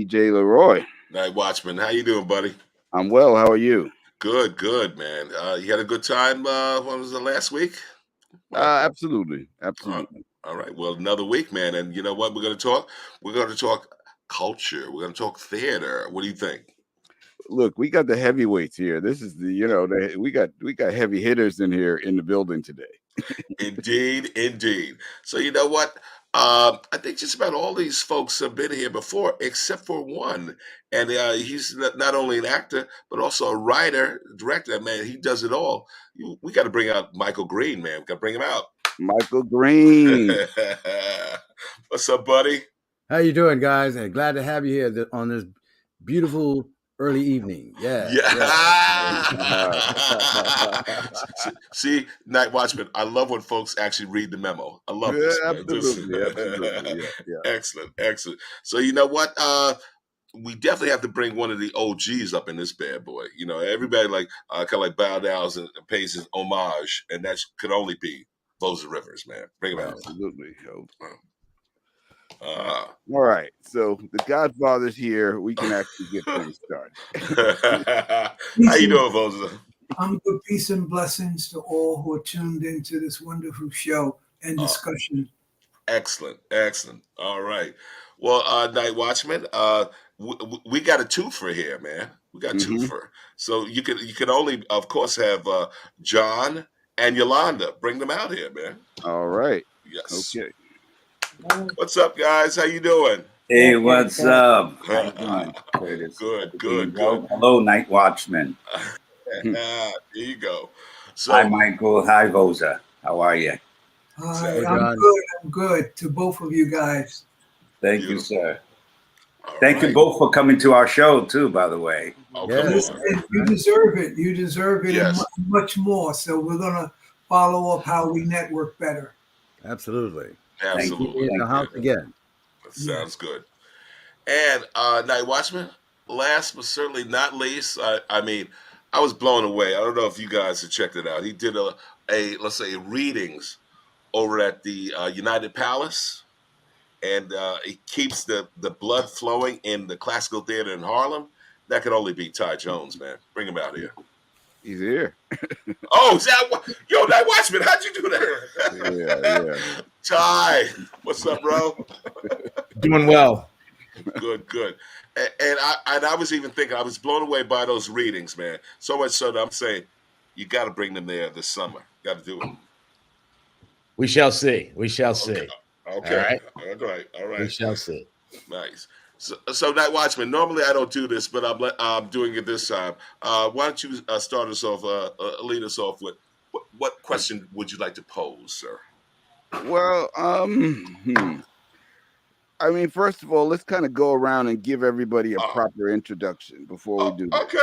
DJ LeRoy. NightWatchman, how you doing, buddy? I'm well. How are you? Good, man. You had a good time. What was it, last week? Absolutely. All right. Well, another week, man. And you know what? We're going to talk. We're going to talk culture. We're going to talk theater. What do you think? Look, we got the heavyweights here. This is we got heavy hitters in here in the building today. Indeed. So you know what? I think just about all these folks have been here before, except for one, and he's not only an actor but also a writer, director. Man, he does it all. We got to bring out Michael Green, man. We got to bring him out. Michael Green. What's up, buddy? How you doing, guys? And glad to have you here on this beautiful early evening. Yeah. See, NightWatchman, I love when folks actually read the memo. I love this. Absolutely. Excellent. So you know what? We definitely have to bring one of the OGs up in this bad boy. You know, everybody kind of bow down and pays his homage, and that could only be Voza Rivers, man. Bring him out. Absolutely. All right, so the Godfather's here. We can actually get things started. How you doing, Voza? I'm good. Peace and blessings to all who are tuned into this wonderful show and discussion. Excellent. All right. Well, NightWatchman, we got a twofer here, man. We got a twofer. So you can only, of course, have John and Yolanda. Bring them out here, man. All right. Yes. Okay. What's up, guys? How you doing? Hey, what's up? Good. Hello, NightWatchman. There you go. So, hi, Michael. Hi, Voza. How are you? Hi, I'm good. To both of you guys. Thank you, sir. Thank you both for coming to our show, too, by the way. Listen, you deserve it. You deserve it and much more. So we're going to follow up how we network better. Absolutely. In the house again. That sounds good. And NightWatchman, last but certainly not least, I mean, I was blown away. I don't know if you guys have checked it out. He did let's say readings over at the United Palace, and it keeps the blood flowing in the classical theater in Harlem. That could only be Ty Jones, man. Bring him out here. He's here. Oh, NightWatchman, how'd you do that? Yeah. Ty, what's up, bro? Doing well. Good. And I was even thinking, I was blown away by those readings, man. So much so that I'm saying, you got to bring them there this summer. Got to do it. We shall see. Okay. All right. We shall see. Nice. So NightWatchman, normally I don't do this, but I'm doing it this time. Why don't you start us off, lead us off with what question would you like to pose, sir? Well, I mean, first of all, let's kind of go around and give everybody a proper introduction before we do that. Okay.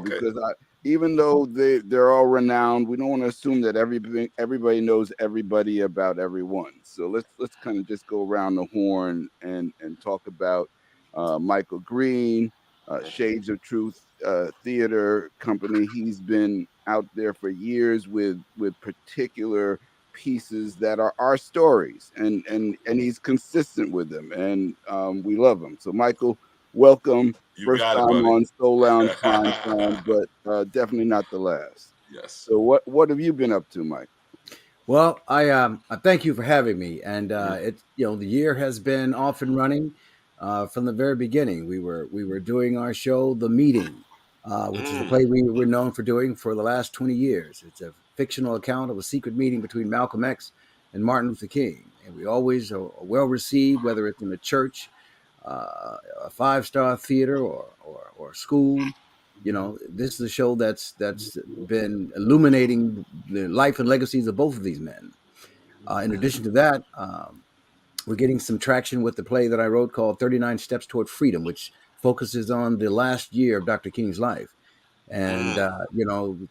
Because even though they're all renowned, we don't want to assume that everybody knows everybody about everyone. So let's kind of just go around the horn and talk about Michael Green, Shades of Truth Theater Company. He's been out there for years with particular pieces that are our stories, and he's consistent with them, and we love him. So Michael, welcome. First time on Soul Lounge Prime Time, but definitely not the last. Yes. So what have you been up to, Mike? Well, I thank you for having me, and it's the year has been off and running from the very beginning. We were doing our show, The Meeting, which is a play we were known for doing for the last 20 years. It's a fictional account of a secret meeting between Malcolm X and Martin Luther King, and we always are well received, whether it's in a church, a 5-star theater, or school. This is a show that's been illuminating the life and legacies of both of these men. In addition to that, we're getting some traction with the play that I wrote called 39 Steps Toward Freedom, which focuses on the last year of Dr. King's life. And,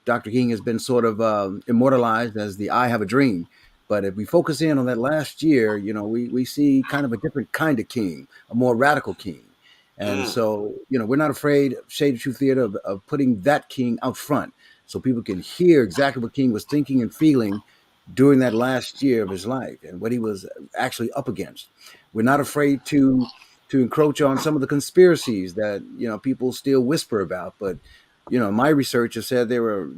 Dr. King has been sort of immortalized as the I Have a Dream. But if we focus in on that last year, we see kind of a different kind of king, a more radical king. And so, we're not afraid, Shade of Truth Theater, of putting that king out front so people can hear exactly what King was thinking and feeling during that last year of his life and what he was actually up against. We're not afraid to encroach on some of the conspiracies that people still whisper about. But my research has said they were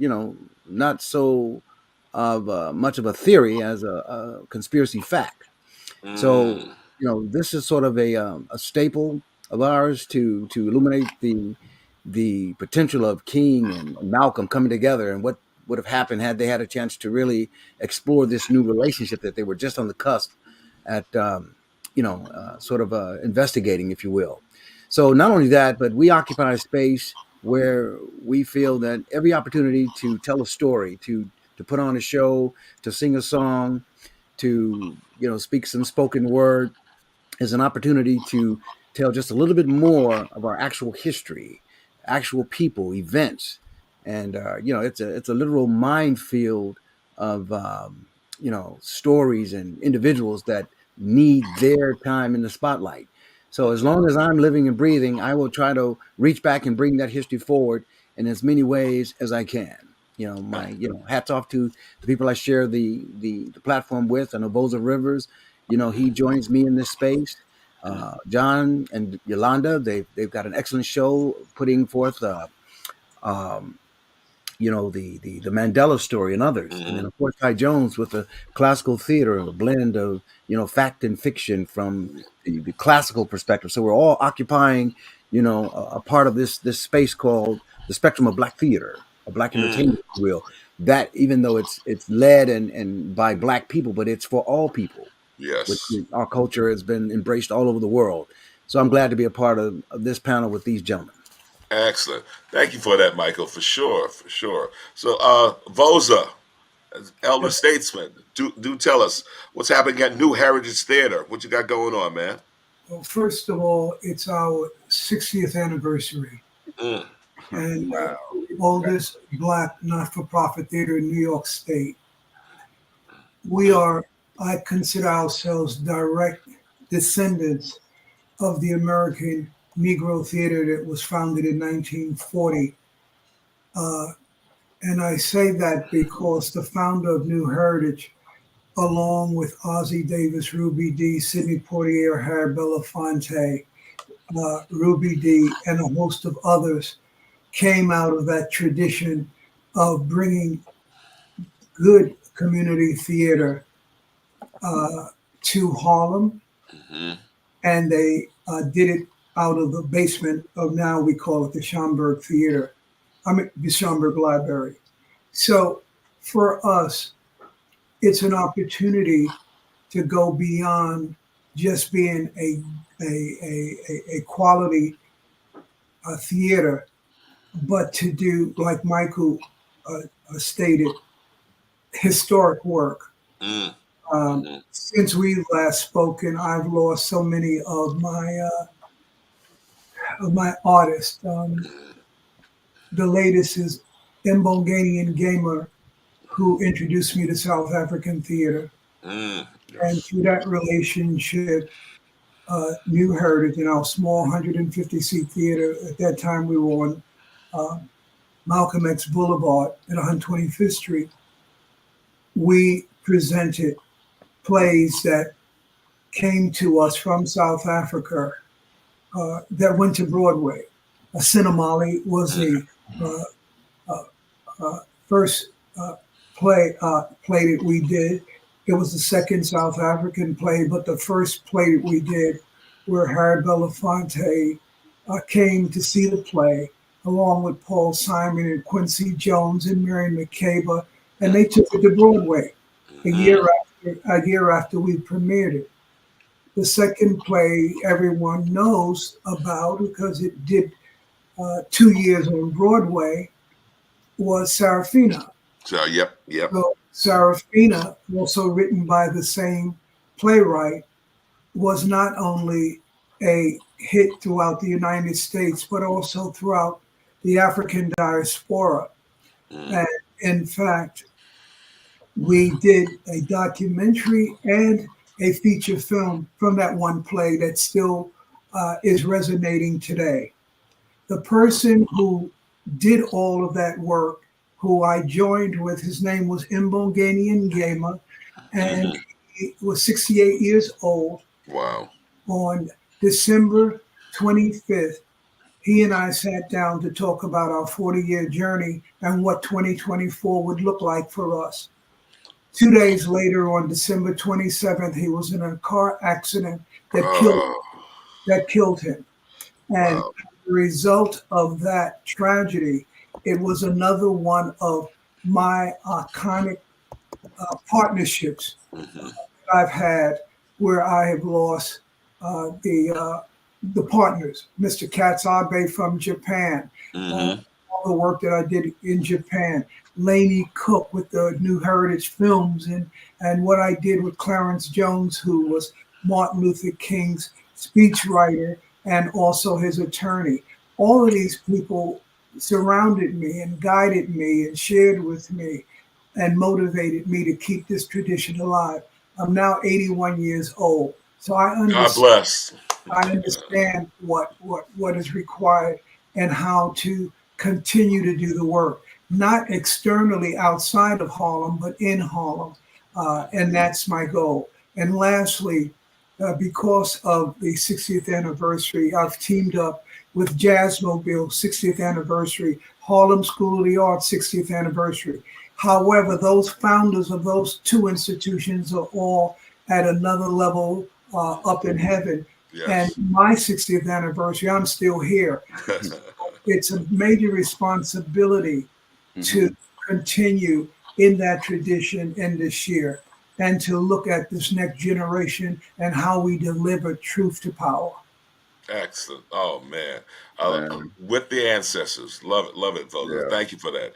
not so of much of a theory as a conspiracy fact. So this is sort of a staple of ours to illuminate the potential of King and Malcolm coming together, and what would have happened had they had a chance to really explore this new relationship that they were just on the cusp at sort of investigating, if you will. So not only that, but we occupy a space where we feel that every opportunity to tell a story, to put on a show, to sing a song, to speak some spoken word, is an opportunity to tell just a little bit more of our actual history, actual people, events, and it's a literal minefield of stories and individuals that need their time in the spotlight. So as long as I'm living and breathing, I will try to reach back and bring that history forward in as many ways as I can. My hats off to the people I share the platform with. I know Voza Rivers, he joins me in this space. John and Yolanda, they've got an excellent show putting forth the Mandela story and others. And then of course Ty Jones with the classical theater, a blend of fact and fiction from the classical perspective. So we're all occupying a part of this space called the spectrum of Black theater, or Black entertainment, if you will. That, even though it's led and by Black people, but it's for all people. Yes. Our culture has been embraced all over the world. So I'm glad to be a part of this panel with these gentlemen. Excellent. Thank you for that, Michael, for sure, for sure. So, Voza, elder statesman, do tell us what's happening at New Heritage Theater. What you got going on, man? Well, first of all, it's our 60th anniversary. And wow. The oldest Black not-for-profit theater in New York State. I consider ourselves direct descendants of the American Negro Theater that was founded in 1940. And I say that because the founder of New Heritage, along with Ossie Davis, Ruby Dee, Sidney Poitier, Harry Belafonte, Ruby Dee, and a host of others, came out of that tradition of bringing good community theater to Harlem. And they did it out of the basement of, now we call it the Schomburg Theater. The Schomburg Library. So for us, it's an opportunity to go beyond just being a quality theater, but to do, like Michael stated, historic work. Since we've last spoken, I've lost so many of my artists. The latest is Mbonganian Gamer, who introduced me to South African theater. Yes. And through that relationship, New Heritage, in our small 150-seat theater, at that time we were on Malcolm X Boulevard at 125th Street, we presented plays that came to us from South Africa that went to Broadway. Cinemali was the first play that we did. It was the second South African play, but the first play that we did, where Harry Belafonte came to see the play, along with Paul Simon and Quincy Jones and Miriam Makeba, and they took it to Broadway a year after we premiered it. The second play everyone knows about, because it did 2 years on Broadway, was Sarafina. So, yep. So Sarafina, also written by the same playwright, was not only a hit throughout the United States, but also throughout the African diaspora. And in fact, we did a documentary and a feature film from that one play that still is resonating today. The person who did all of that work, who I joined with, his name was Mbonganian Gamer, and he was 68 years old. Wow. On December 25th, he and I sat down to talk about our 40-year journey and what 2024 would look like for us. 2 days later, on December 27th, he was in a car accident that killed him. And Wow. as a result of that tragedy, it was another one of my iconic partnerships I've had where I have lost the partners. Mr. Katsabe from Japan, all the work that I did in Japan. Laney Cook with the New Heritage Films, and what I did with Clarence Jones, who was Martin Luther King's speechwriter and also his attorney. All of these people surrounded me and guided me and shared with me and motivated me to keep this tradition alive. I'm now 81 years old, so I God understand. bless. I understand what is required and how to continue to do the work, not externally outside of Harlem, but in Harlem, and that's my goal. And lastly, because of the 60th anniversary, I've teamed up with Jazzmobile 60th anniversary, Harlem School of the Arts 60th anniversary. However, those founders of those two institutions are all at another level up in heaven. And Yes. my 60th anniversary, I'm still here. It's a major responsibility to continue in that tradition in this year and to look at this next generation and how we deliver truth to power. Excellent. Oh man. Man, With the ancestors. Love it, Voza. yeah. Thank you for that.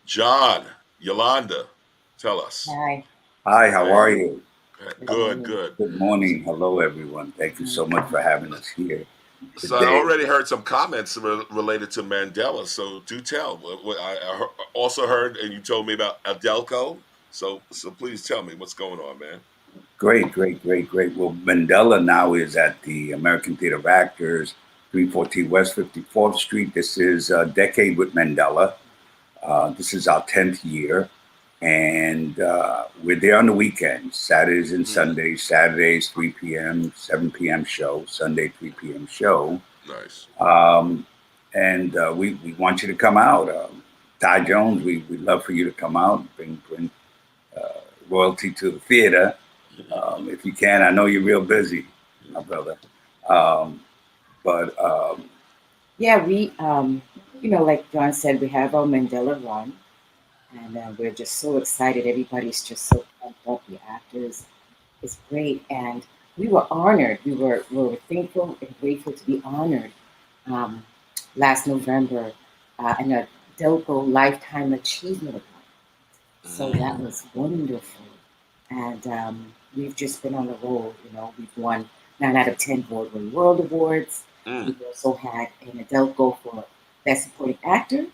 John, Yolanda, tell us. Hi. Hi, how Hey, are you? Good good, morning. good. Good morning. Hello, everyone. Thank you so much for having us here So I today. already heard some comments related to Mandela. So do tell. I also heard, and you told me about Adelco. So please tell me what's going on, man. Great, great, great, great. Well, Mandela now is at the American Theater of Actors, 314 West 54th Street. This is a decade with Mandela. This is our 10th year. And we're there on the weekends, Saturdays and Sundays. Saturdays, 3 p.m., 7 p.m. show. Sunday, 3 p.m. show. Nice. And we want you to come out. Ty Jones, we'd love for you to come out, bring royalty to the theater. If you can, I know you're real busy, my brother. But Yeah, we, like John said, we have our Mandela run, and we're just so excited. Everybody's just so pumped up. The actors, it's great, and we were honored. We were thankful and grateful to be honored last November in a Delco Lifetime Achievement Award. So that was wonderful, and we've just been on the roll. We've won 9 out of 10 Broadway World Awards. We've also had an Adelco for Best Supporting Actor.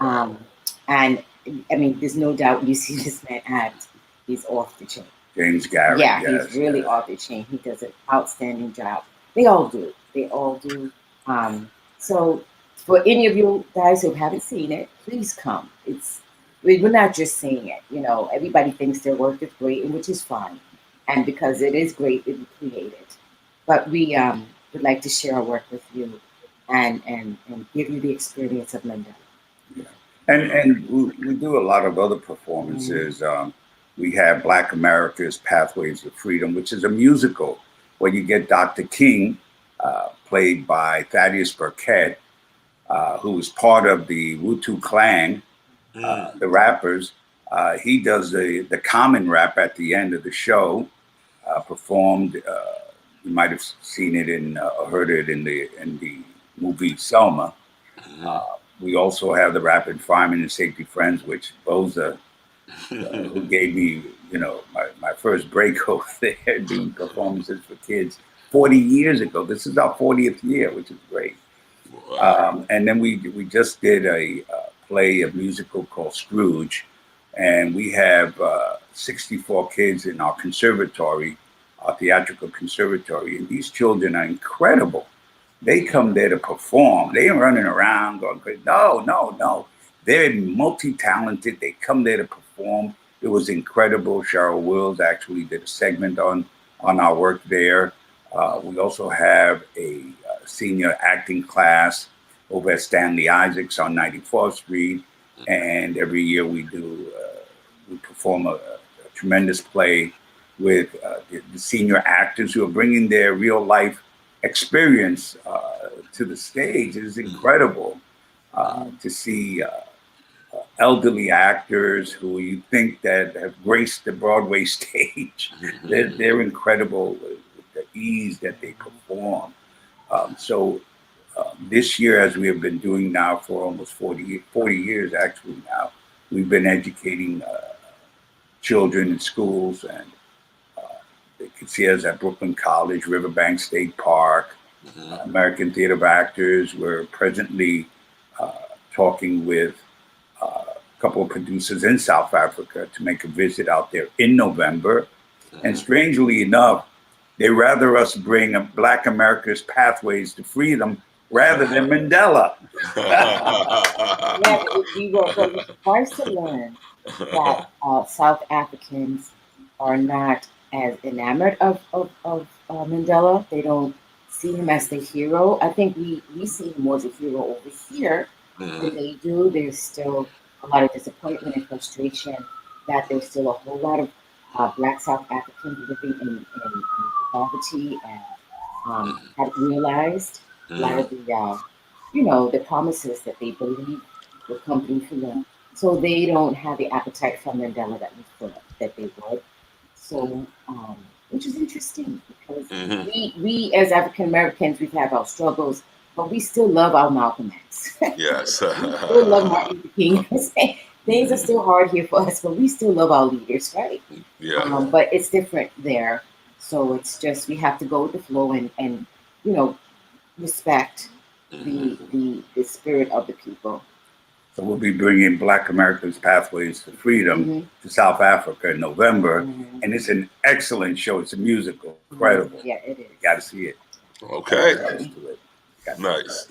And I mean, there's no doubt you see this man act, he's off the chain. James Garrett, Yeah, yes, he's really off the chain. He does an outstanding job. They all do. They all do. So for any of you guys who haven't seen it, please come. We're not just saying it. Everybody thinks their work is great, and which is fine. And because it is great, it was created. But we would like to share our work with you and give you the experience of Mandela. Yeah. And we do a lot of other performances. We have Black America's Pathways to Freedom, which is a musical where you get Dr. King, played by Thaddeus Burkett, who was part of the Wu-Tang Clan, the rappers. He does the common rap at the end of the show, performed. You might have seen it heard it in the movie Selma. We also have the Rapid Fireman and Safety Friends, which Voza, who gave me, my first break over there doing performances for kids 40 years ago. This is our 40th year, which is great. Wow. And then we just did a musical called Scrooge, and we have 64 kids in our conservatory, our theatrical conservatory, and these children are incredible. They come there to perform. They ain't running around going crazy. No. They're multi-talented. They come there to perform. It was incredible. Cheryl Wills actually did a segment on our work there. We also have a senior acting class over at Stanley Isaacs on 94th Street, and every year we perform a tremendous play with the senior actors who are bringing their real life experience to the stage. It is incredible to see elderly actors who you think that have graced the Broadway stage. They're incredible with the ease that they perform. So this year, as we have been doing now for almost 40 years actually now, we've been educating children in schools, and they can see us at Brooklyn College, Riverbank State Park, American Theater of Actors. We're presently talking with a couple of producers in South Africa to make a visit out there in November. And strangely enough, they rather us bring Black America's Pathways to Freedom rather than Mandela. Yeah, we were surprised to learn that South Africans are not as enamored of Mandela. They don't see him as the hero. I think we see him more as a hero over here than they do. There's still a lot of disappointment and frustration that there's still a whole lot of Black South Africans living in poverty and haven't realized a lot of the the promises that they believe will come through for them. So they don't have the appetite for Mandela that we thought that they would. So, which is interesting because we as African Americans, we've had our struggles, but we still love our Malcolm X. Yes. We still love Martin Luther King. Things are still hard here for us, but we still love our leaders, right? Yeah. But it's different there. So it's just we have to go with the flow and respect the spirit of the people. So we'll be bringing Black America's Pathways to Freedom to South Africa in November, and it's an excellent show. It's a musical, incredible. Yeah, it is. You got to see it. Okay. Nice.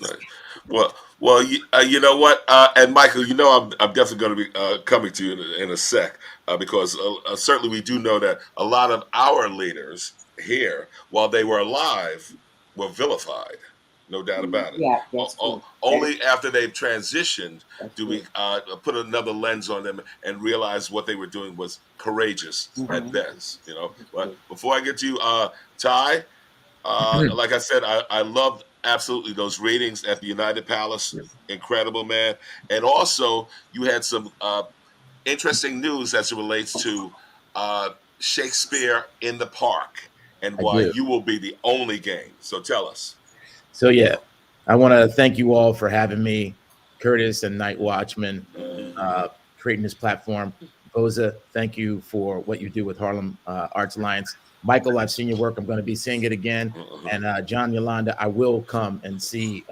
Well, you know what, and Michael, I'm definitely going to be coming to you in a sec because certainly we do know that a lot of our leaders here, while they were alive, were vilified. No doubt about it. Yeah, that's true. Only after they've transitioned do true. we put another lens on them and realize what they were doing was courageous at best. But before I get to you, Ty, like I said, I loved absolutely those readings at the United Palace. Incredible, man. And also, you had some interesting news as it relates to Shakespeare in the Park and why you will be the only game. So tell us. So yeah, I want to thank you all for having me, Curtis and NightWatchman, creating this platform. Voza, thank you for what you do with Harlem Arts Alliance. Michael, I've seen your work. I'm going to be seeing it again. And John, Yolanda, I will come and see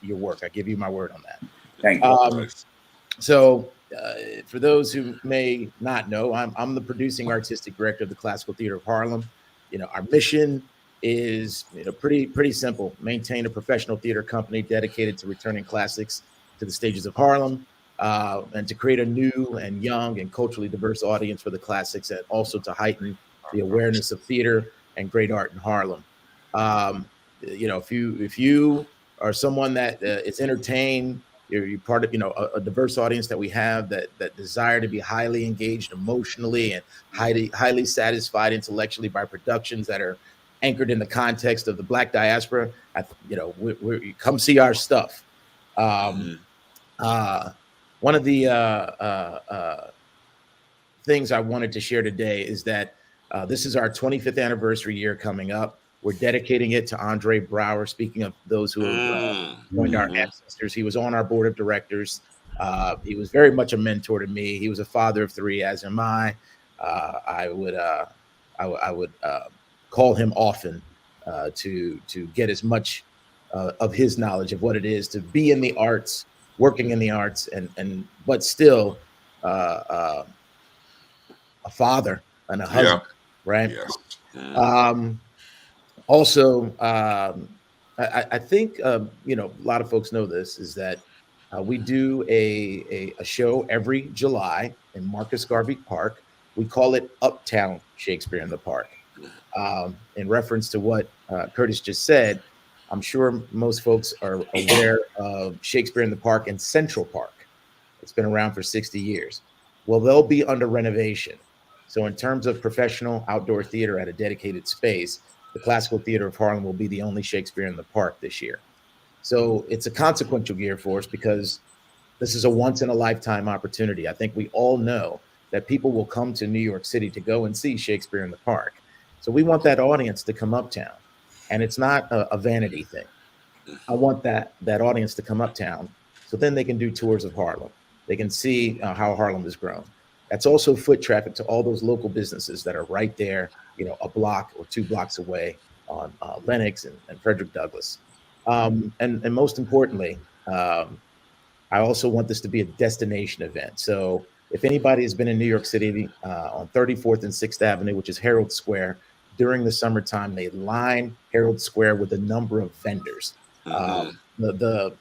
your work. I give you my word on that. Thank you. So for those who may not know, I'm the producing artistic director of the Classical Theater of Harlem. Our mission is pretty simple: maintain a professional theater company dedicated to returning classics to the stages of Harlem, and to create a new and young and culturally diverse audience for the classics, and also to heighten the awareness of theater and great art in Harlem. If you are someone that is entertained, you're part of a diverse audience that we have that desire to be highly engaged emotionally and highly satisfied intellectually by productions that are anchored in the context of the Black diaspora. We come see our stuff. One of the things I wanted to share today is that this is our 25th anniversary year coming up. We're dedicating it to Andre Brower. Speaking of those who have joined our ancestors, he was on our board of directors. He was very much a mentor to me. He was a father of three, as am I. I would call him often to get as much of his knowledge of what it is to be in the arts, working in the arts, but still a father and a husband, right? Yes. Also, I think a lot of folks know this, is that we do a show every July in Marcus Garvey Park. We call it Uptown Shakespeare in the Park, in reference to what Curtis just said, I'm sure most folks are aware of Shakespeare in the Park and Central Park. It's been around for 60 years. Well, they'll be under renovation. So, in terms of professional outdoor theater at a dedicated space, the Classical Theater of Harlem will be the only Shakespeare in the Park this year. So, it's a consequential year for us because this is a once in a lifetime opportunity. I think we all know that people will come to New York City to go and see Shakespeare in the Park. So, we want that audience to come uptown. And it's not a vanity thing. I want that audience to come uptown so then they can do tours of Harlem. They can see how Harlem has grown. That's also foot traffic to all those local businesses that are right there, a block or 2 blocks away on Lenox and Frederick Douglass. And most importantly, I also want this to be a destination event. So if anybody has been in New York City on 34th and 6th Avenue, which is Herald Square, during the summertime, they line Herald Square with a number of vendors. The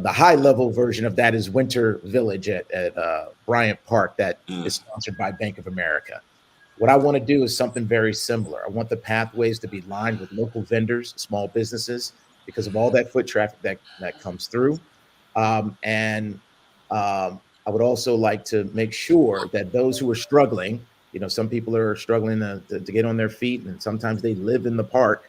high level version of that is Winter Village at Bryant Park that is sponsored by Bank of America. What I want to do is something very similar. I want the pathways to be lined with local vendors, small businesses, because of all that foot traffic that comes through. And I would also like to make sure that those who are struggling, some people are struggling to get on their feet, and sometimes they live in the park,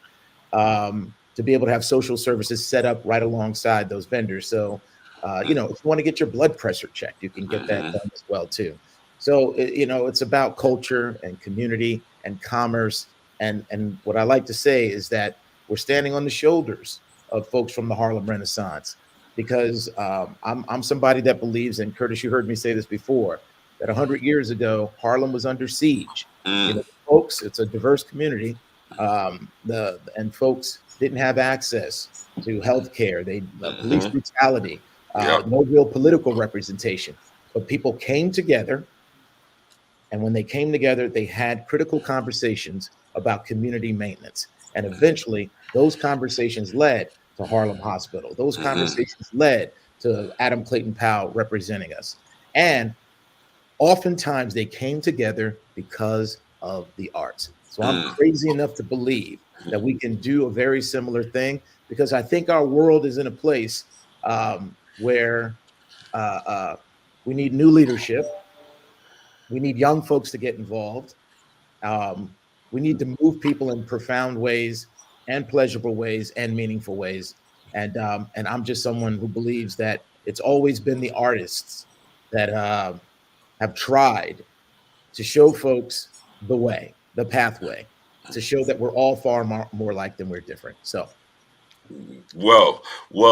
to be able to have social services set up right alongside those vendors. So, if you want to get your blood pressure checked, you can get that done as well too. So, it's about culture and community and commerce. And what I like to say is that we're standing on the shoulders of folks from the Harlem Renaissance, because I'm somebody that believes, and Curtis, you heard me say this before, that 100 years ago, Harlem was under siege. Folks, it's a diverse community, and folks didn't have access to health care. Police brutality, no real political representation. But people came together, and when they came together, they had critical conversations about community maintenance. And eventually, those conversations led to Harlem Hospital. Those conversations led to Adam Clayton Powell representing us. And oftentimes they came together because of the arts. So I'm crazy enough to believe that we can do a very similar thing, because I think our world is in a place where we need new leadership. We need young folks to get involved. We need to move people in profound ways and pleasurable ways and meaningful ways. And I'm just someone who believes that it's always been the artists that have tried to show folks the way, the pathway, to show that we're all far more alike than we're different. So, well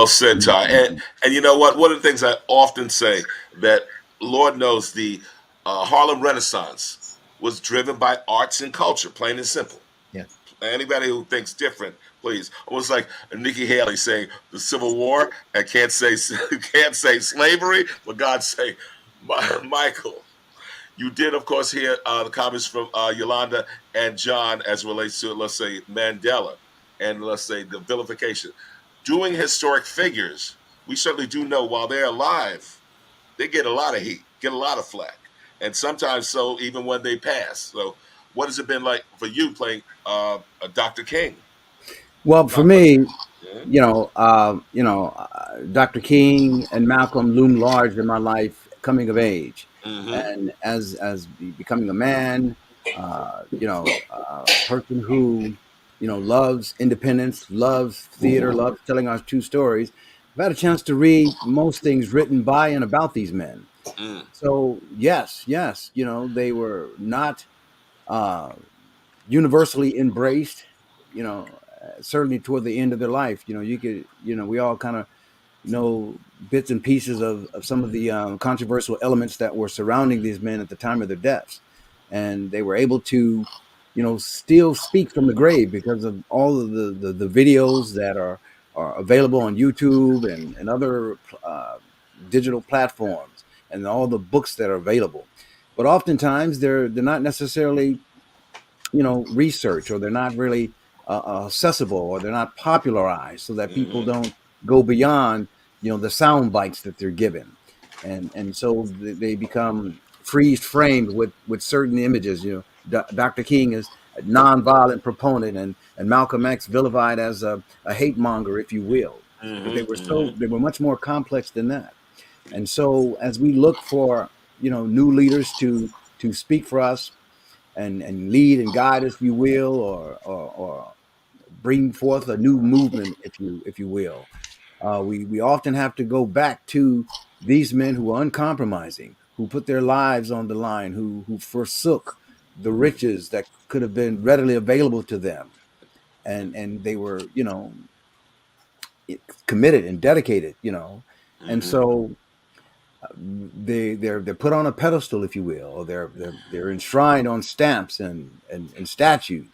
said, Ty. And you know what? One of the things I often say, that Lord knows the Harlem Renaissance was driven by arts and culture, plain and simple. Yeah. Anybody who thinks different, please. Almost like Nikki Haley saying the Civil War and can't say slavery, but God say, Michael. You did, of course, hear the comments from Yolanda and John as relates to, let's say, Mandela and, let's say, the vilification. Doing historic figures, we certainly do know while they're alive, they get a lot of heat, get a lot of flack, and sometimes so even when they pass. So what has it been like for you playing Dr. King? Well, for me, Dr. King and Malcolm loomed large in my life coming of age. And as becoming a man, a person who, loves independence, loves theater, loves telling our true stories, I've had a chance to read most things written by and about these men. So yes, they were not universally embraced, certainly toward the end of their life. We all kind of know bits and pieces of some of the controversial elements that were surrounding these men at the time of their deaths. And they were able to, still speak from the grave because of all of the videos that are available on YouTube and other digital platforms, and all the books that are available. But oftentimes they're not necessarily, research, or they're not really accessible, or they're not popularized, so that people don't go beyond, the sound bites that they're given. And so they become freeze framed with certain images. Dr. King is a nonviolent proponent, and and Malcolm X vilified as a hate monger, if you will. But Mm-hmm. Mm-hmm. they were much more complex than that. And so as we look for, new leaders to speak for us and lead and guide us, if you will, or bring forth a new movement, if you will, we often have to go back to these men who are uncompromising, who put their lives on the line, who forsook the riches that could have been readily available to them, and they were, committed and dedicated, and Mm-hmm. so they're put on a pedestal, if you will, or they're enshrined on stamps and statues.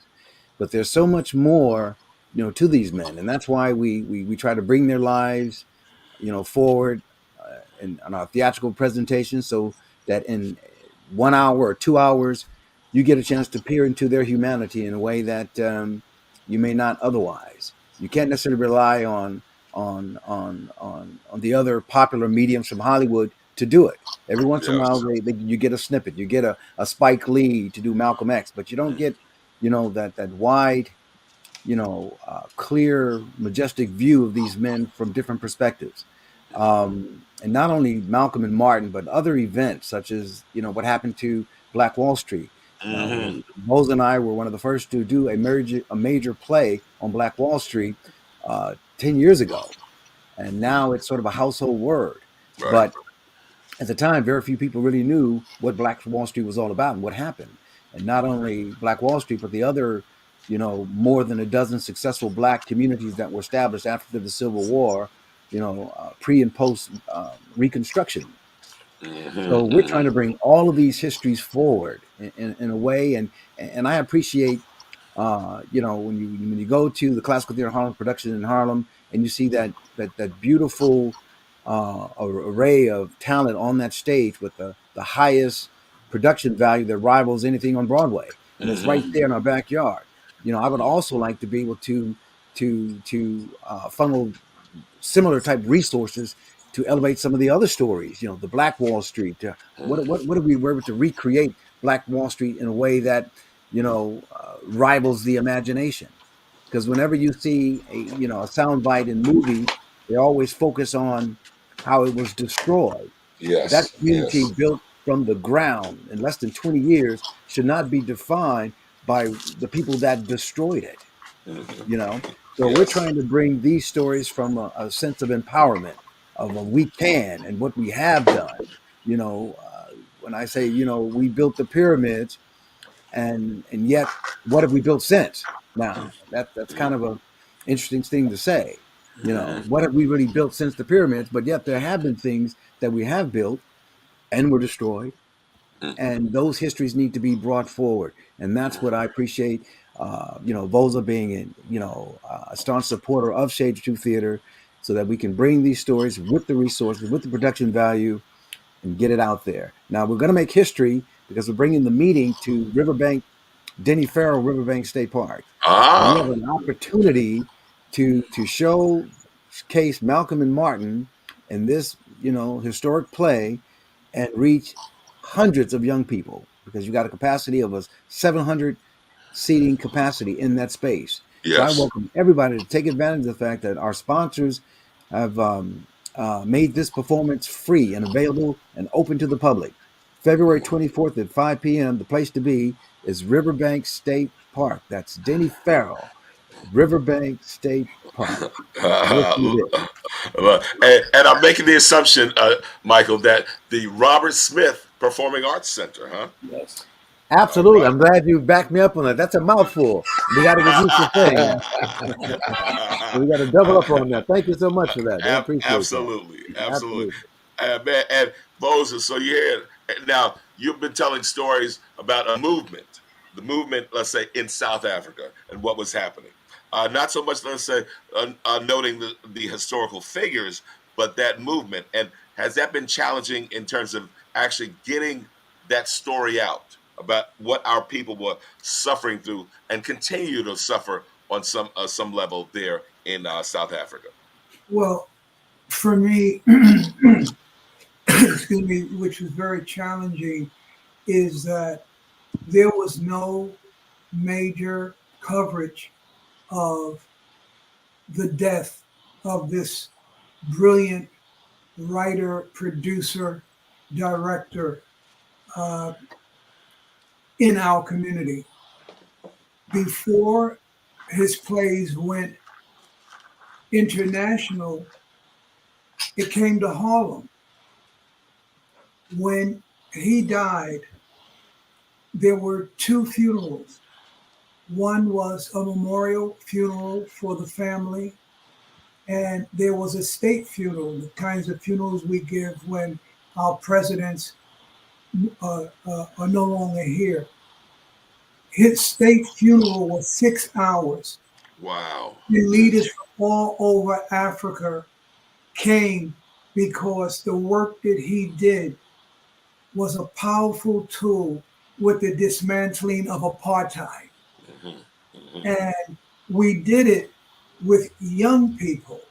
But there's so much more, to these men, and that's why we try to bring their lives, forward in on our theatrical presentation, so that in 1 hour or 2 hours, you get a chance to peer into their humanity in a way that you may not otherwise. You can't necessarily rely on the other popular mediums from Hollywood to do it. Every once in a while, Yes. you get a snippet, you get a Spike Lee to do Malcolm X, but you don't get, that wide, clear, majestic view of these men from different perspectives. And not only Malcolm and Martin, but other events such as, what happened to Black Wall Street. Mm-hmm. Voza and I were one of the first to do a major play on Black Wall Street 10 years ago. And now it's sort of a household word. Right. But at the time, very few people really knew what Black Wall Street was all about and what happened. And not only Black Wall Street, but the other, more than a dozen successful Black communities that were established after the Civil War, pre and post Reconstruction. So Mm-hmm. we're trying Mm-hmm. to bring all of these histories forward in a way, and I appreciate, when you go to the Classical Theater Harlem production in Harlem, and you see that beautiful array of talent on that stage with the highest production value that rivals anything on Broadway, and it's right Mm-hmm. there in our backyard. I would also like to be able to funnel similar type resources to elevate some of the other stories. The Black Wall Street. What if we were able to recreate Black Wall Street in a way that rivals the imagination? Because whenever you see a soundbite in movies, they always focus on how it was destroyed. But that Yes. community Yes. built from the ground in less than 20 years should not be defined by the people that destroyed it Mm-hmm. you know so we're Yes. trying to bring these stories from a sense of empowerment, of what we can and what we have done. When I say, we built the pyramids, and yet what have we built since? Now that's kind of a interesting thing to say. What have we really built since the pyramids? But yet there have been things that we have built and were destroyed, and those histories need to be brought forward. And that's what I appreciate. Voza being a staunch supporter of Shade True Theater, so that we can bring these stories with the resources, with the production value, and get it out there. Now we're going to make history because we're bringing the meeting to Denny Farrell Riverbank State Park, and we have Ah. an opportunity to showcase Malcolm and Martin in this historic play and reach hundreds of young people, because you got a capacity of a 700 seating capacity in that space. So I Yes. welcome everybody to take advantage of the fact that our sponsors have made this performance free and available and open to the public. February 24th at 5 p.m. The place to be is Riverbank State Park. That's Denny Farrell, Riverbank State Park. We'll see you there. And I'm making the assumption, Michael, that the Robert Smith Performing Arts Center, huh? Yes. All Absolutely. right. I'm glad you backed me up on that. That's a mouthful. We got to get used to saying that. So we got to double up on that. Thank you so much for that. I appreciate that. Absolutely, absolutely. Absolutely. Man, and Moses, so you hear now you've been telling stories about a movement, the movement, let's say, in South Africa and what was happening. Not so much, let's say, noting the historical figures, but that movement. And has that been challenging in terms of actually getting that story out about what our people were suffering through and continue to suffer on some level there in South Africa? Well, for me, excuse me, which was very challenging, is that there was no major coverage of the death of this brilliant writer, producer, director uh, in our community. Before his plays went international, it came to Harlem. When he died, there were two funerals. One was a memorial funeral for the family, and there was a state funeral, the kinds of funerals we give when our presidents are no longer here. His state funeral was 6 hours. Wow. The leaders from all over Africa came because the work that he did was a powerful tool with the dismantling of apartheid. Hmm. Hmm. And we did it with young people.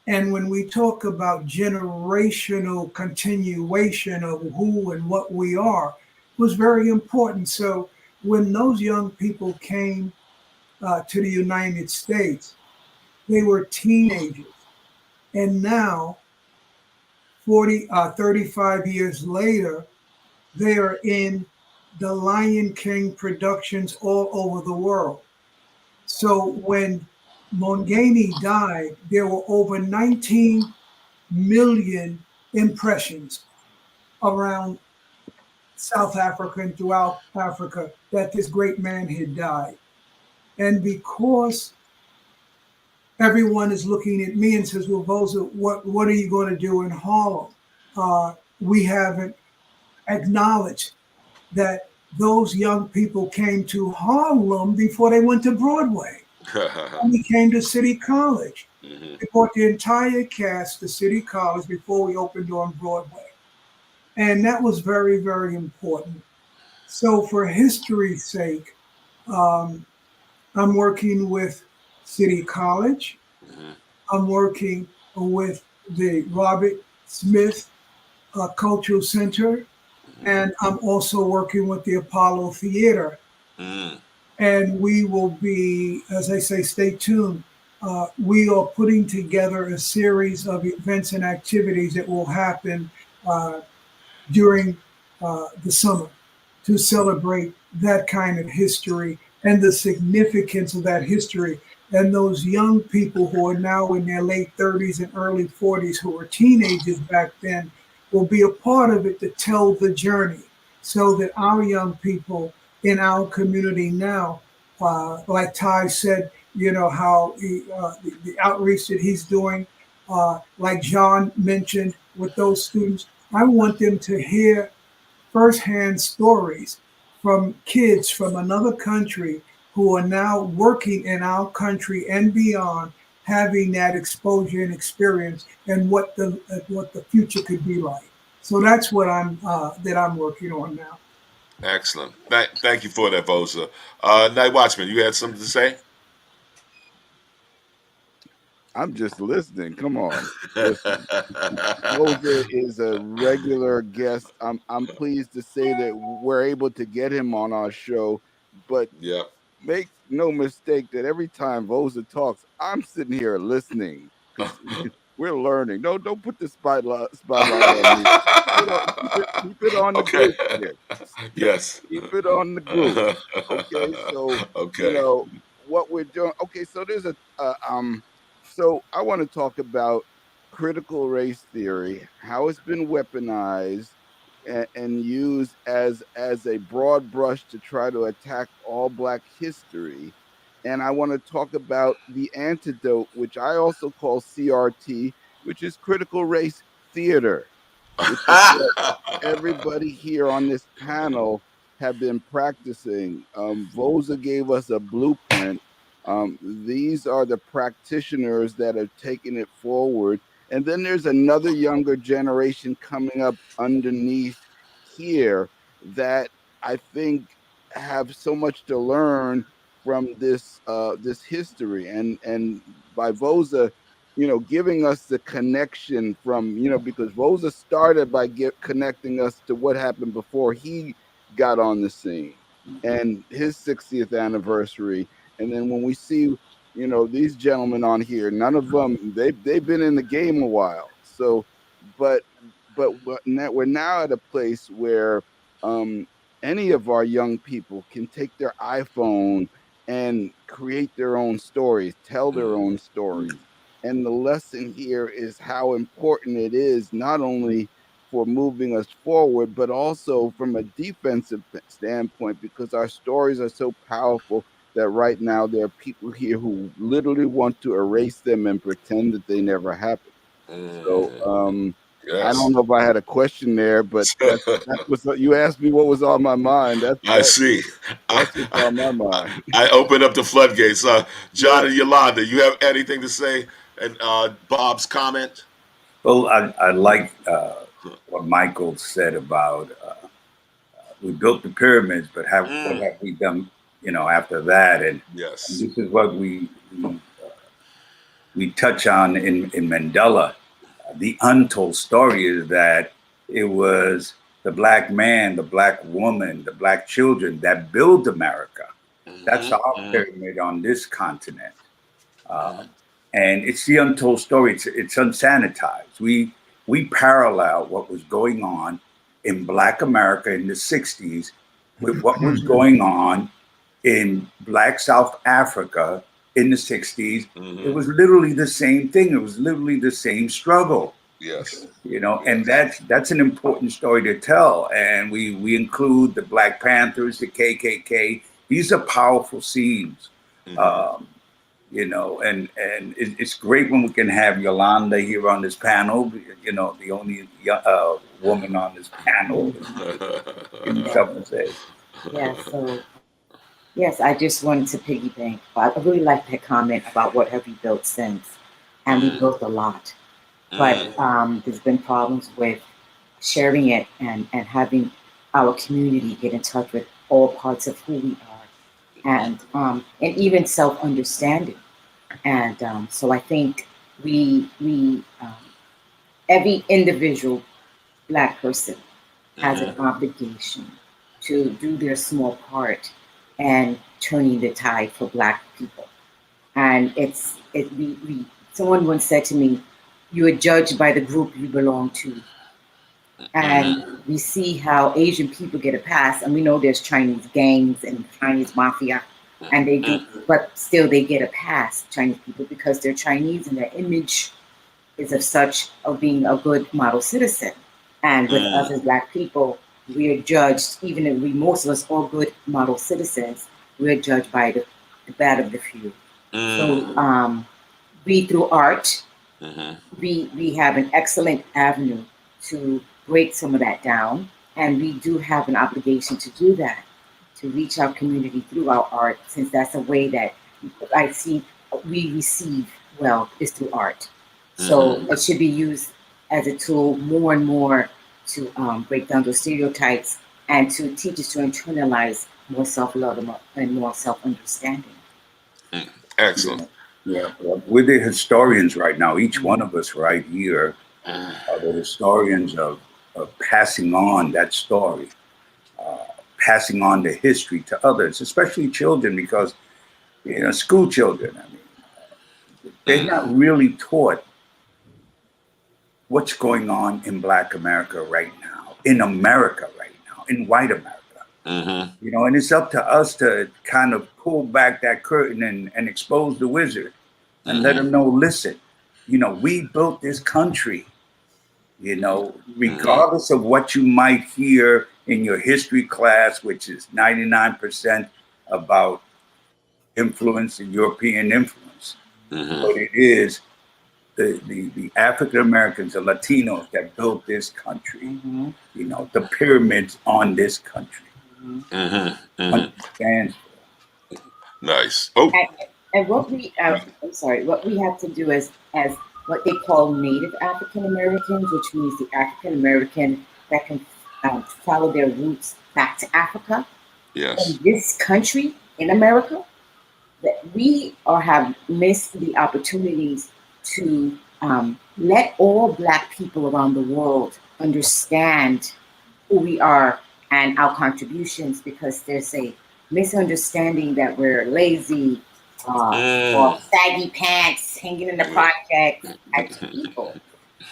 And when we talk about generational continuation of who and what we are, it was very important. So when those young people came to the United States, they were teenagers. And now, 35 years later, they are in the Lion King productions all over the world. So when Mongani died, there were over 19 million impressions around South Africa and throughout Africa that this great man had died. And because everyone is looking at me and says, well, Voza, what are you going to do in Harlem? We haven't acknowledged that those young people came to Harlem before they went to Broadway. And we came to City College. Hmm. We brought the entire cast to City College before we opened on Broadway. And that was very, very important. So, for history's sake, um, I'm working with City College. Hmm. I'm working with the Robert Smith Cultural Center. And I'm also working with the Apollo Theater. Hmm. And we will be, as I say, stay tuned. We are putting together a series of events and activities that will happen uh, during the summer to celebrate that kind of history and the significance of that history. And those young people who are now in their late 30s and early 40s, who were teenagers back then, will be a part of it to tell the journey so that our young people in our community now, like Ty said, you know, how the outreach that he's doing, like John mentioned with those students, I want them to hear firsthand stories from kids from another country who are now working in our country and beyond, having that exposure and experience, and what the future could be like. So that's what I'm working on now. Excellent. Thank you for that, Voza. Night Watchman, you had something to say? I'm just listening. Come on, listen. Voza is a regular guest. I'm pleased to say that we're able to get him on our show, but Yeah. make no mistake that every time Voza talks, I'm sitting here listening because we're learning. No, don't put the spotlight on me. Keep it on the Okay. group here. Yes. Keep it on the group. Okay, so you Okay. know what we're doing. Okay, so there's so I want to talk about critical race theory, how it's been weaponized and used as a broad brush to try to attack all Black history. And I want to talk about the antidote, which I also call CRT, which is critical race theater, which is what everybody here on this panel have been practicing. Voza gave us a blueprint. These are the practitioners that have taken it forward. And then there's another younger generation coming up underneath here that I think have so much to learn from this history. And by Voza, giving us the connection from, because Voza started by connecting us to what happened before he got on the scene and his 60th anniversary. And then when we see, these gentlemen on here, none of them, they've been in the game a while. So, but we're now at a place where any of our young people can take their iPhone and create their own stories, tell their own stories. And the lesson here is how important it is, not only for moving us forward, but also from a defensive standpoint, because our stories are so powerful that right now there are people here who literally want to erase them and pretend that they never happened. So I Yes. don't know if I had a question there, but that's what you asked me. What was on my mind? I see. That's what's on my mind. I opened up the floodgates. John Yeah. and Yolanda, you have anything to say? And Bob's comment? Well, I like what Michael said about we built the pyramids, but what have we done, after that? And Yes. this is what we touch on in Mandela. The untold story is that it was the black man, the black woman, the black children that built America. That's our pyramid on this continent. And it's the untold story. It's unsanitized. We parallel what was going on in Black America in the 60s with what was going on in Black South Africa in the 60s. It was literally the same thing. It was literally the same struggle. Yes. And that's an important story to tell. And we include the Black Panthers, the KKK. These are powerful scenes. And it's great when we can have Yolanda here on this panel, the only woman on this panel. Give me something to say. Yeah, so yes, I just wanted to piggyback. I really like that comment about what have we built since, and we built a lot. But there's been problems with sharing it and having our community get in touch with all parts of who we are, and even self-understanding. And so I think we every individual Black person has an obligation to do their small part and turning the tide for Black people. And someone once said to me, you are judged by the group you belong to. And we see how Asian people get a pass, and we know there's Chinese gangs and Chinese mafia, and they do, but still they get a pass, Chinese people, because they're Chinese and their image is of such of being a good model citizen. And with us as Black people, we are judged, even if most of us all good model citizens, we are judged by the bad of the few. So we through art, we have an excellent avenue to break some of that down, and we do have an obligation to do that, to reach our community through our art, since that's a way that I see we receive well is through art. So it should be used as a tool more and more to break down those stereotypes and to teach us to internalize more self-love and more self-understanding. Excellent. Yeah, well, we're the historians right now. Each one of us right here are the historians of passing on that story, passing on the history to others, especially children, because, school children, I mean, they're not really taught what's going on in Black America right now, in America right now, in white America. And it's up to us to kind of pull back that curtain and expose the wizard and let them know, listen, we built this country, regardless of what you might hear in your history class, which is 99% about influence and European influence. But it is the African Americans, the Latinos that built this country, the pyramids on this country. Understand? Nice. Oh, And what what we have to do as what they call Native African Americans, which means the African American that can follow their roots back to Africa. yes. In this country, in America, that we have missed the opportunities to let all Black people around the world understand who we are and our contributions, because there's a misunderstanding that we're lazy or saggy pants, hanging in the projects types of people.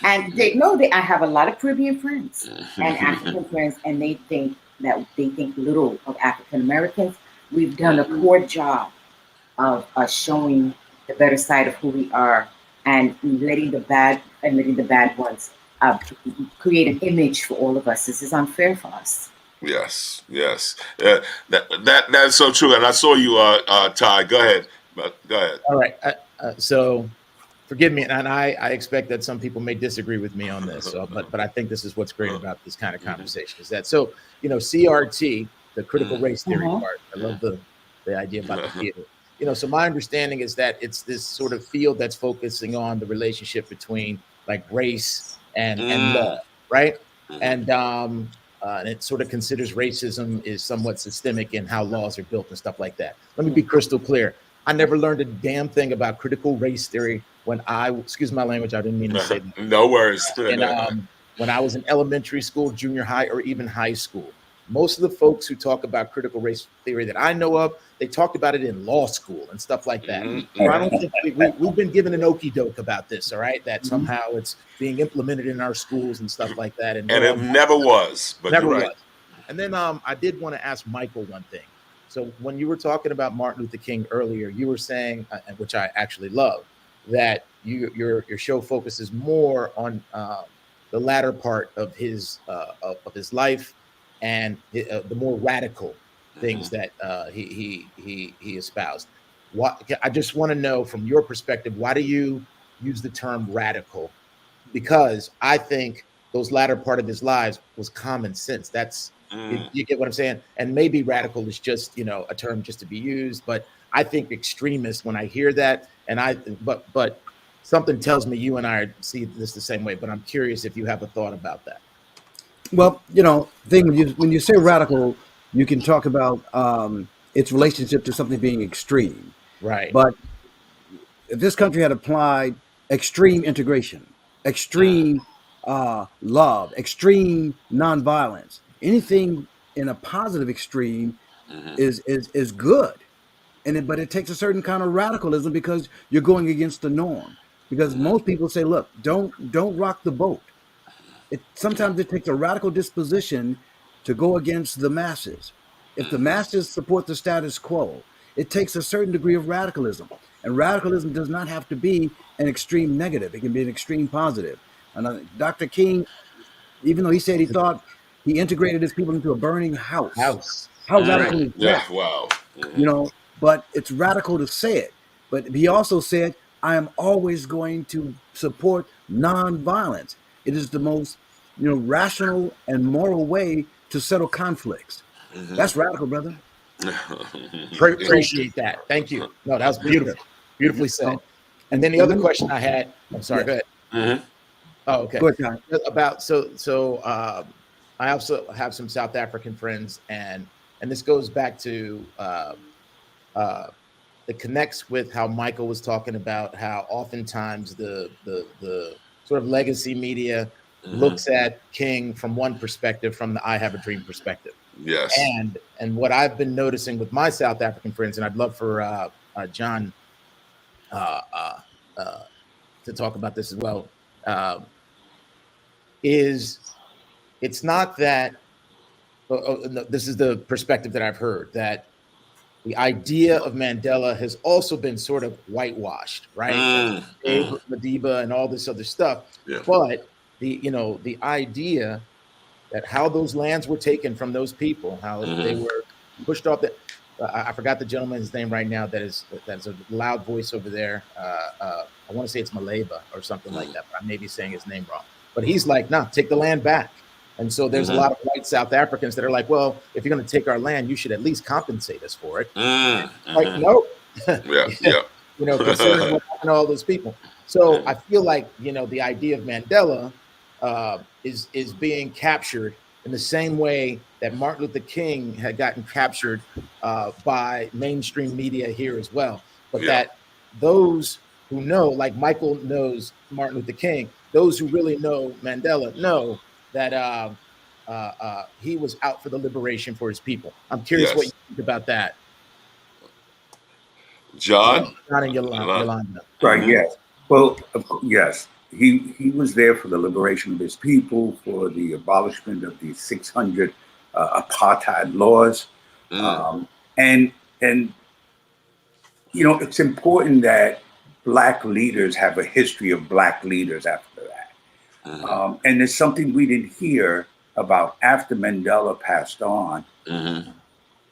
And they know that I have a lot of Caribbean friends and African friends, and they think little of African Americans. We've done a poor job of showing the better side of who we are, and letting the bad ones create an image for all of us. This is unfair for us. Yes, yes. That's so true. And I saw you, Ty. Go ahead. Go ahead. All right. So forgive me, and I expect that some people may disagree with me on this. So, but I think this is what's great about this kind of conversation is that CRT, the critical race theory part. I love the idea about the theater. So my understanding is that it's this sort of field that's focusing on the relationship between like race and law, right? And it sort of considers racism is somewhat systemic in how laws are built and stuff like that. Let me be crystal clear. I never learned a damn thing about critical race theory when excuse my language, I didn't mean to say that. No worries. And when I was in elementary school, junior high, or even high school. Most of the folks who talk about critical race theory that I know of, they talked about it in law school and stuff like that. So I don't think we've been given an okie doke about this, all right? That somehow it's being implemented in our schools and stuff like that. And it never was, but never you're right. was. And then I did want to ask Michael one thing. So when you were talking about Martin Luther King earlier, you were saying, which I actually love, that your show focuses more on the latter part of his life and the more radical things that he espoused. I just want to know from your perspective, why do you use the term radical? Because I think those latter part of his lives was common sense. That's you get what I'm saying? And maybe radical is just a term just to be used, but I think extremist when I hear that, but something tells me you and I see this the same way. But I'm curious if you have a thought about that. Well, when you say radical, you can talk about its relationship to something being extreme. Right. But if this country had applied extreme integration, extreme love, extreme nonviolence, anything in a positive extreme is good. But it takes a certain kind of radicalism because you're going against the norm. Because most people say, look, don't rock the boat. Sometimes it takes a radical disposition to go against the masses. If the masses support the status quo, it takes a certain degree of radicalism. And radicalism does not have to be an extreme negative. It can be an extreme positive. And Dr. King, even though he said he thought he integrated his people into a burning house. How radical is that? Yeah, wow. But it's radical to say it. But he also said, I am always going to support nonviolence. It is the most, rational and moral way to settle conflicts. That's radical, brother. Appreciate that. Thank you. No, that was beautiful. Beautifully said. And then the other question I had, I'm sorry, go ahead. Oh, okay. Go ahead, about I also have some South African friends, and this goes back to it connects with how Michael was talking about how oftentimes the sort of legacy media looks at King from one perspective, from the I Have a Dream perspective. Yes. And what I've been noticing with my South African friends, and I'd love for John to talk about this as well, is it's not that this is the perspective that I've heard, that the idea of Mandela has also been sort of whitewashed, right? Madiba and all this other stuff. Yeah. But the idea that how those lands were taken from those people, how they were pushed off. I forgot the gentleman's name right now. That's a loud voice over there. I want to say it's Maleba or something like that, but I may be saying his name wrong. But he's like, no, take the land back. And so there's a lot of white South Africans that are like, well, if you're going to take our land, you should at least compensate us for it. Like, no. Yeah. Considering what happened to all those people. So I feel like, the idea of Mandela is being captured in the same way that Martin Luther King had gotten captured by mainstream media here as well. But that those who know, like Michael knows Martin Luther King, those who really know Mandela know that he was out for the liberation for his people. I'm curious what you think about that. John. John and Yolanda. Right. Yes. Well, yes. He was there for the liberation of his people, for the abolishment of the 600 apartheid laws, and it's important that Black leaders have a history of Black leaders after that. And there's something we didn't hear about after Mandela passed on.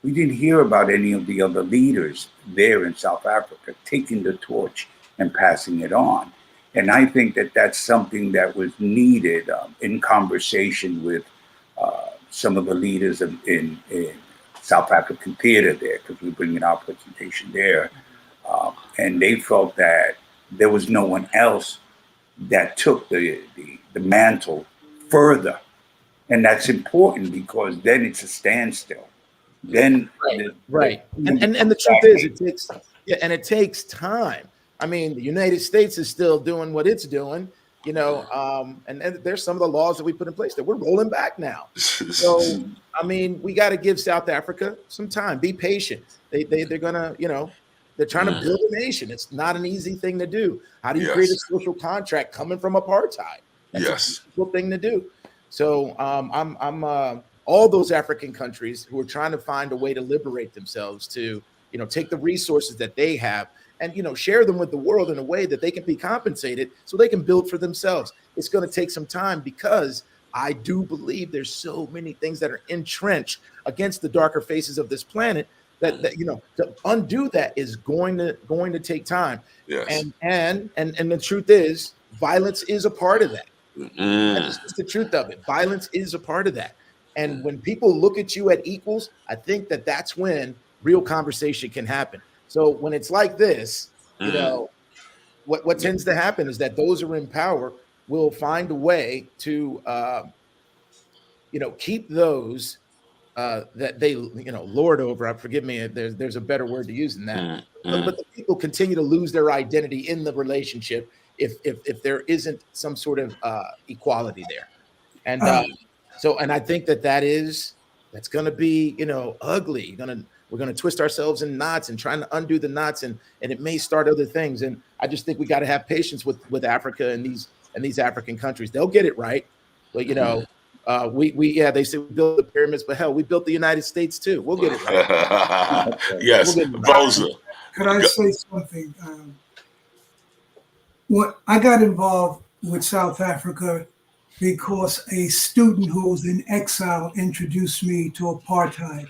We didn't hear about any of the other leaders there in South Africa taking the torch and passing it on. And I think that that's something that was needed in conversation with some of the leaders in South African theater there, because we bring in our presentation there. And they felt that there was no one else that took the mantle further. And that's important, because then it's a standstill. Then right. And the truth is, it takes time. I mean, the United States is still doing what it's doing, and there's some of the laws that we put in place that we're rolling back now. So, I mean, we got to give South Africa some time. Be patient. They're gonna, they're trying to build a nation. It's not an easy thing to do. How do you create a social contract coming from apartheid? That's a difficult thing to do. So, I'm all those African countries who are trying to find a way to liberate themselves, to take the resources that they have and share them with the world in a way that they can be compensated so they can build for themselves. It's going to take some time, because I do believe there's so many things that are entrenched against the darker faces of this planet that to undo that is going to take time. And the truth is, violence is a part of that. That's just the truth of it. Violence is a part of that. And when people look at you at equals, I think that that's when real conversation can happen. So when it's like this, what tends to happen is that those who are in power will find a way to, keep those that they, lord over. Forgive me, there's a better word to use than that. But the people continue to lose their identity in the relationship if there isn't some sort of equality there. And and I think that's going to be, ugly. We're going to twist ourselves in knots and trying to undo the knots, and it may start other things. And I just think we got to have patience with Africa and these African countries. They'll get it right. But, they say we built the pyramids, but hell, we built the United States too. We'll get it right. Yes, Voza. Could I say something? I got involved with South Africa because a student who was in exile introduced me to apartheid.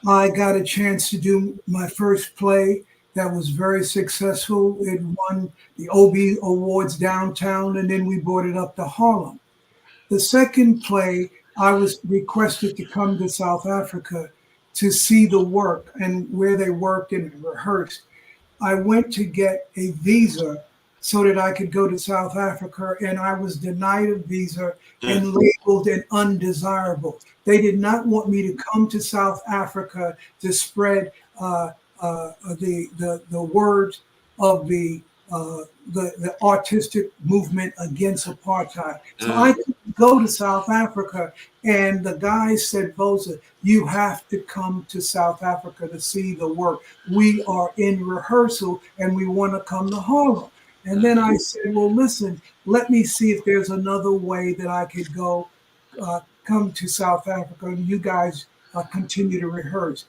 I got a chance to do my first play that was very successful. It won the Obie Awards downtown, and then we brought it up to Harlem. The second play, I was requested to come to South Africa to see the work and where they worked and rehearsed. I went to get a visa so that I could go to South Africa, and I was denied a visa and labeled an undesirable. They did not want me to come to South Africa to spread the words of the artistic movement against apartheid. So I couldn't go to South Africa, and the guys said, Voza, you have to come to South Africa to see the work. We are in rehearsal, and we want to come to Harlem. And then I said, well, listen, let me see if there's another way that I could go come to South Africa, and you guys continue to rehearse.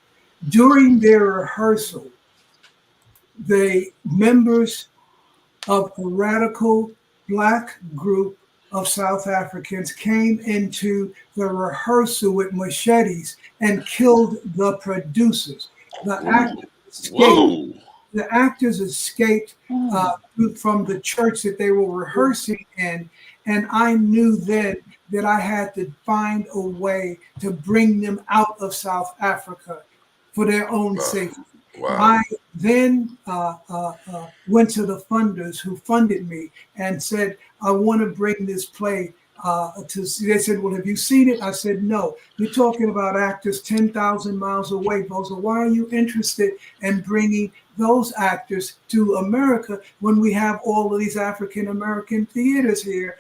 During their rehearsal, the members of a radical Black group of South Africans came into the rehearsal with machetes and killed the producers. The actors escaped from the church that they were rehearsing in, and I knew then that I had to find a way to bring them out of South Africa for their own safety. I then went to the funders who funded me and said, I want to bring this play to see. They said, well, have you seen it? I said, no. You're talking about actors 10,000 miles away, Voza. Why are you interested in bringing those actors to America when we have all of these African-American theaters here?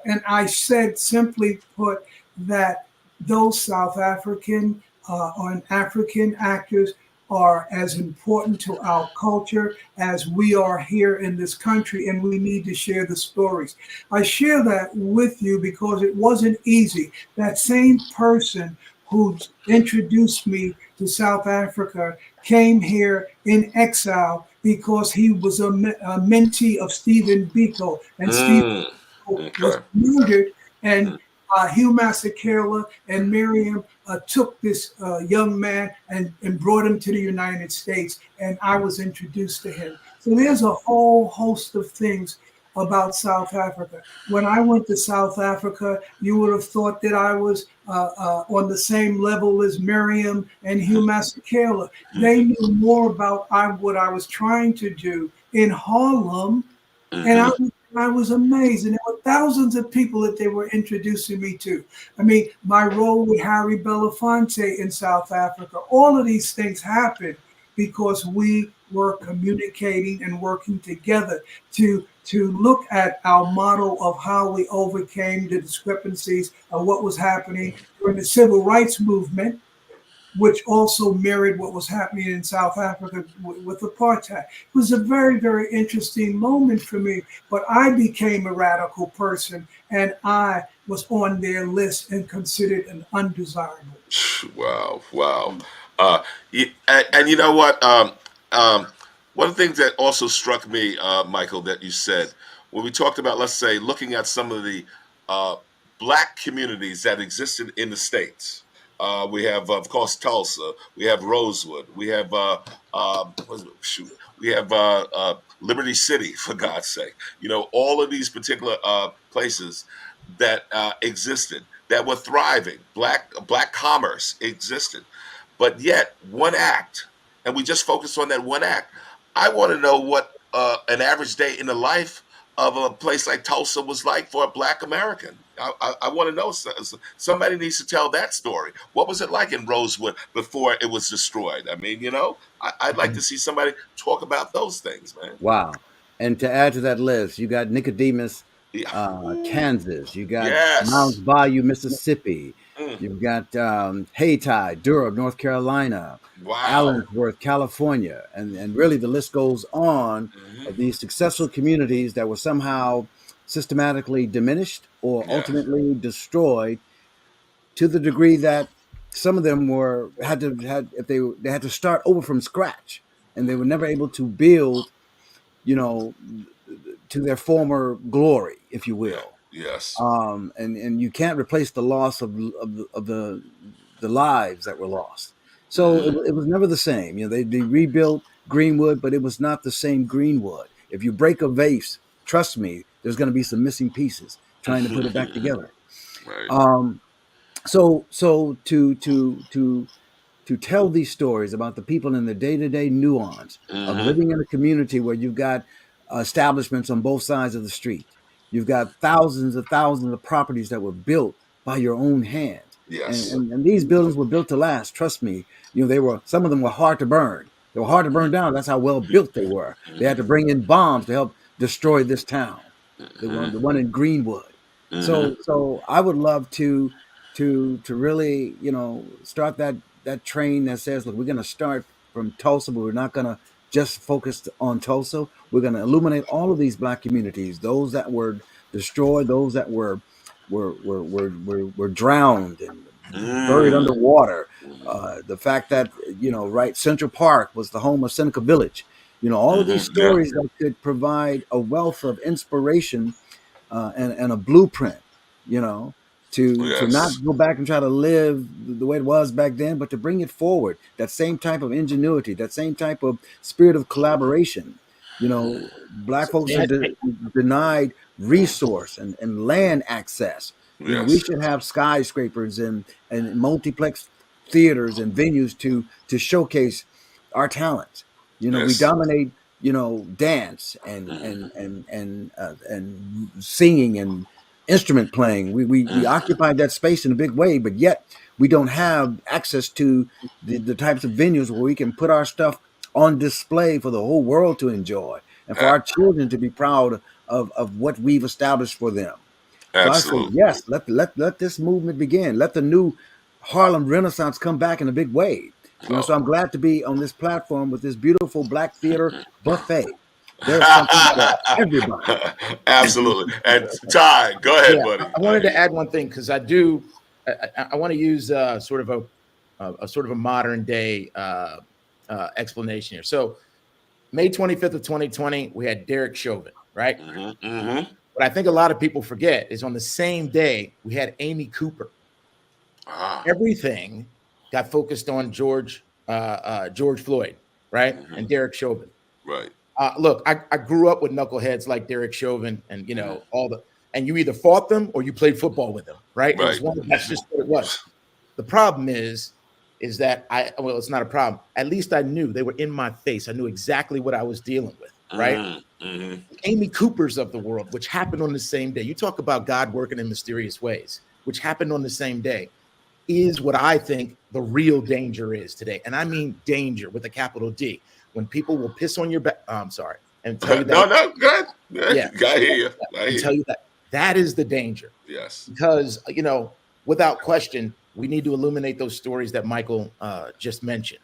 And I said, simply put, that those South African or African actors are as important to our culture as we are here in this country, and we need to share the stories. I share that with you because it wasn't easy. That same person who introduced me to South Africa came here in exile because he was a mentee of Stephen Biko, and Stephen Mm. was Okay. murdered, and Hugh Masekela and Miriam took this young man and brought him to the United States, and I was introduced to him. So there's a whole host of things about South Africa. When I went to South Africa, you would have thought that I was on the same level as Miriam and Hugh Masekela. They Mm-hmm. knew more about what I was trying to do in Harlem, and Mm-hmm. I was amazed. And there were thousands of people that they were introducing me to. I mean, my role with Harry Belafonte in South Africa, all of these things happened because we were communicating and working together to look at our model of how we overcame the discrepancies of what was happening during the civil rights movement, which also mirrored what was happening in South Africa with apartheid. It was a very, very interesting moment for me, but I became a radical person and I was on their list and considered an undesirable. Wow, wow. Uh, and you know what? Um, one of the things that also struck me, Michael, that you said when we talked about, let's say, looking at some of the uh, black communities that existed in the states. We have, of course, Tulsa. We have Rosewood. We have, shoot, we have Liberty City, for God's sake. You know, all of these particular places that existed that were thriving. Black commerce existed, but yet one act, and we just focused on that one act. I want to know what an average day in the life of a place like Tulsa was like for a Black American. I want to know. Somebody needs to tell that story. What was it like in Rosewood before it was destroyed? I mean, I'd like to see somebody talk about those things, man. Wow. And to add to that list, you got Nicodemus, Yeah. Ooh, Kansas. You got yes. Mounds Bayou, Mississippi. Mm, You've got Hayti, Durham, North Carolina, wow. Allensworth, California. And really the list goes on Hmm. of these successful communities that were somehow systematically diminished or Yeah. ultimately destroyed to the degree that some of them were had if they had to start over from scratch, and they were never able to build, you know, to their former glory, if you Yeah. will. Yes. And you can't replace the loss of the lives that were lost. So Hmm. it was never the same. You know, they rebuilt Greenwood, but it was not the same Greenwood. If you break a vase, trust me, there's going to be some missing pieces trying to put it back together. Right. Um, so to tell these stories about the people in the day-to-day nuance of Hmm. living in a community where you've got establishments on both sides of the street. You've got thousands of properties that were built by your own hands. And, Yes. and, and these buildings were built to last. Trust me, they were, some of them were hard to burn. They were hard to burn down. That's how well built they were. They had to bring in bombs to help destroy this town, Hmm. the one in Greenwood. Hmm. So I would love to really, start that train that says, look, we're going to start from Tulsa, but we're not going to just focus on Tulsa. We're going to illuminate all of these black communities, those that were destroyed, those that were drowned and buried Mm. underwater. The fact that, right, Central Park was the home of Seneca Village. All of these Yeah. stories that could provide a wealth of inspiration, and a blueprint, you know, to not Yes. go back and try to live the way it was back then, but to bring it forward. That same type of ingenuity, that same type of spirit of collaboration. Black folks are Hey, hey, denied resource and land access. We Yes. should have skyscrapers and multiplex theaters and venues to showcase our talents. We Yes. dominate, dance and singing and instrument playing. We Mm. occupied that space in a big way, but yet we don't have access to the types of venues where we can put our stuff on display for the whole world to enjoy and for A- our children to be proud of what we've established for them. So I say, absolutely. yes, let this movement begin. Let the new Harlem Renaissance come back in a big way. So Oh. I'm glad to be on this platform with this beautiful Black theater buffet. There's something for everybody. Absolutely. And Ty, go ahead, Yeah, buddy. I wanted to add one thing because I do. I want to use sort of a sort of a modern day explanation here. So May 25th of 2020, we had Derek Chauvin, right? What I think a lot of people forget is on the same day we had Amy Cooper. Everything got focused on George Floyd, right, and Derek Chauvin. Right. Look, I grew up with knuckleheads like Derek Chauvin, and and you either fought them or you played football with them, right? It was that's just what it was. The problem is that it's not a problem. At least I knew they were in my face. I knew exactly what I was dealing with, right? Amy Coopers of the world, which happened on the same day. You talk about God working in mysterious ways, which happened on the same day, is what I think the real danger is today. And I mean danger with a capital D. When people will piss on your back, I'm sorry, and tell you that. No, good. Yeah, I hear you. and tell you that is the danger. Yes. Because, without question, we need to illuminate those stories that Michael just mentioned.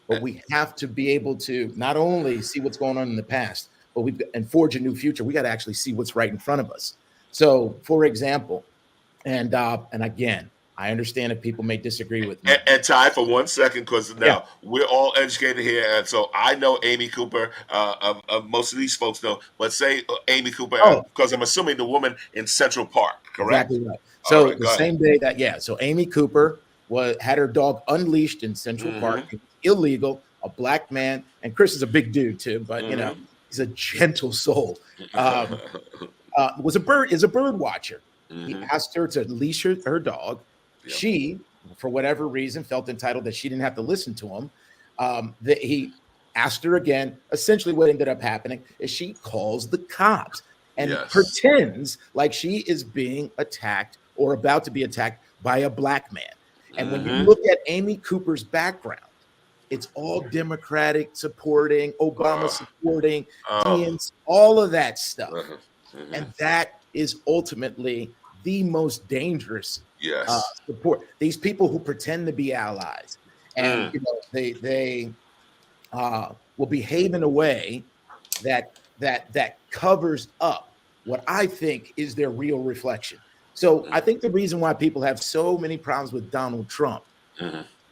But we have to be able to not only see what's going on in the past, but and forge a new future. We got to actually see what's right in front of us. So, for example, and again, I understand if people may disagree with me. And Ty, for 1 second, because now we're all educated here, and so I know Amy Cooper. Most of these folks know, but say Amy Cooper, because I'm assuming the woman in Central Park, correct? Exactly right. So the same day that so Amy Cooper had her dog unleashed in Central Park. It was illegal. A black man, and Chris is a big dude too, but he's a gentle soul. Is a bird watcher. He asked her to leash her dog. Yep. She, for whatever reason, felt entitled that she didn't have to listen to him. That he asked her again. Essentially, what ended up happening is she calls the cops and pretends like she is being attacked or about to be attacked by a black man. And when you look at Amy Cooper's background, it's all Democratic supporting, Obama supporting, DNC, all of that stuff. And that is ultimately the most dangerous support. These people who pretend to be allies, and they will behave in a way that covers up what I think is their real reflection. So I think the reason why people have so many problems with Donald Trump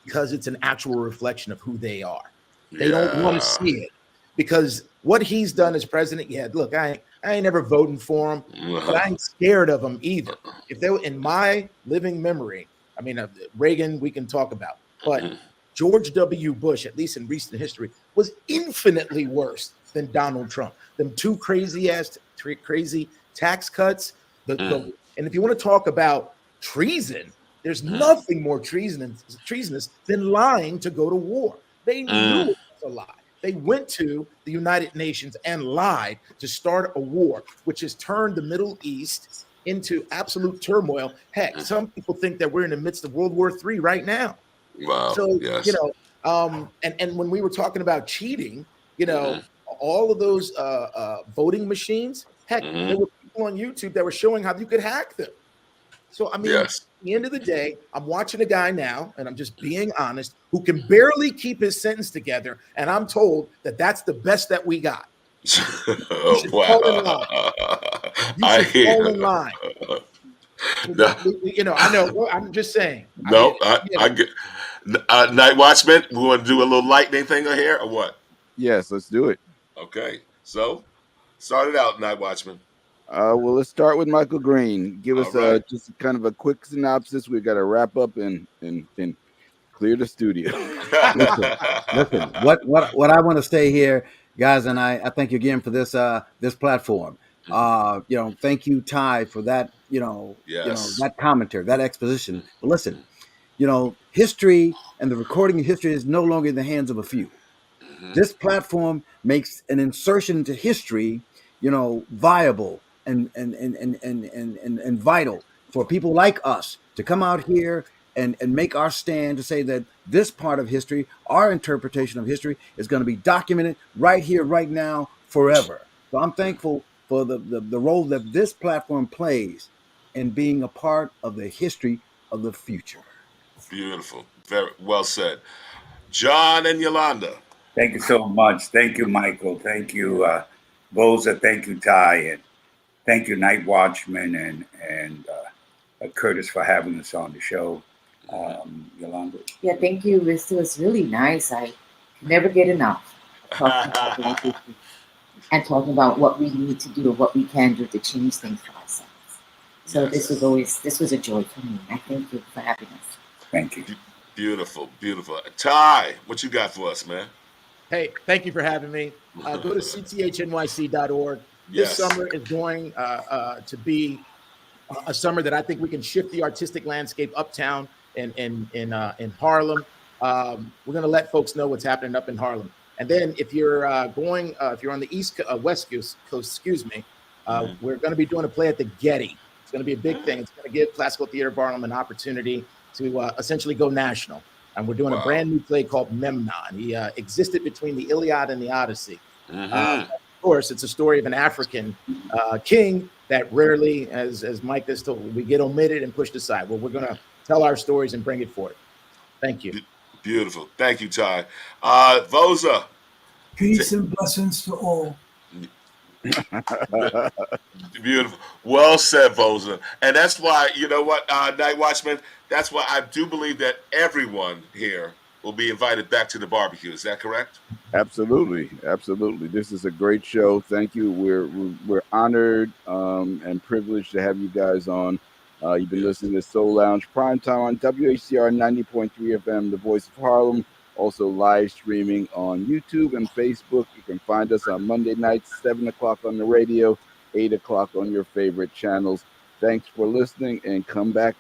because it's an actual reflection of who they are. They don't want to see it because what he's done as president. Yeah, look, I ain't never voting for him, but I ain't scared of him either. If they were in my living memory, I mean, Reagan, we can talk about, but George W. Bush, at least in recent history, was infinitely worse than Donald Trump. Them two crazy tax cuts. And if you want to talk about treason, there's nothing more treasonous than lying to go to war. They knew it was a lie. They went to the United Nations and lied to start a war, which has turned the Middle East into absolute turmoil. Heck, some people think that we're in the midst of World War III right now. Wow. So, and when we were talking about cheating, all of those voting machines, heck, there were people on YouTube that were showing how you could hack them. So, I mean, at the end of the day, I'm watching a guy now, and I'm just being honest, who can barely keep his sentence together. And I'm told that that's the best that we got. You should fall in line. You should fall in line. I know. I'm just saying. No, I get. Night Watchman, we want to do a little lightning thing here, or what? Yes, let's do it. Okay, so start it out, Night Watchman. Well, let's start with Michael Green. Give us just kind of a quick synopsis. We've got to wrap up and clear the studio. Listen. What I want to say here, guys, and I thank you again for this platform. Thank you, Ty, for that. That commentary, that exposition. But listen, history and the recording of history is no longer in the hands of a few. This platform makes an insertion into history, viable and vital for people like us to come out here and make our stand to say that this part of history, our interpretation of history, is going to be documented right here, right now, forever. So I'm thankful for the role that this platform plays in being a part of the history of the future. Beautiful. Very well said. John and Yolanda. Thank you so much. Thank you, Michael. Thank you, Voza. Thank you, Ty, and thank you, Night Watchman, and Curtis for having us on the show. Yolanda. Yeah, thank you. This was really nice. I never get enough of talking about Black history and talking about what we need to do or what we can do to change things for ourselves. So this was a joy for me. I thank you for having us. Thank you. Beautiful, beautiful. Ty, what you got for us, man? Hey, thank you for having me. Go to cthnyc.org. This summer is going to be a summer that I think we can shift the artistic landscape uptown in Harlem. We're going to let folks know what's happening up in Harlem. And then if you're if you're on the West Coast, excuse me, we're going to be doing a play at the Getty. It's going to be a big thing. It's going to give Classical Theater of Harlem an opportunity to essentially go national. And we're doing a brand new play called Memnon. He existed between the Iliad and the Odyssey. Of course, it's a story of an African king that rarely, as Mike has told, we get omitted and pushed aside. Well, we're going to tell our stories and bring it forth. Thank you. Beautiful. Thank you, Ty. Voza. Peace and blessings to all. Beautiful. Well said, Voza. And that's why, you know what, Night Watchman, that's why I do believe that everyone here will be invited back to the barbecue. Is that correct? Absolutely. Absolutely. This is a great show. Thank you. We're honored and privileged to have you guys on. You've been listening to Soul Lounge Primetime on WHCR 90.3 FM, The Voice of Harlem. Also live streaming on YouTube and Facebook. You can find us on Monday nights, 7 o'clock on the radio, 8 o'clock on your favorite channels. Thanks for listening and come back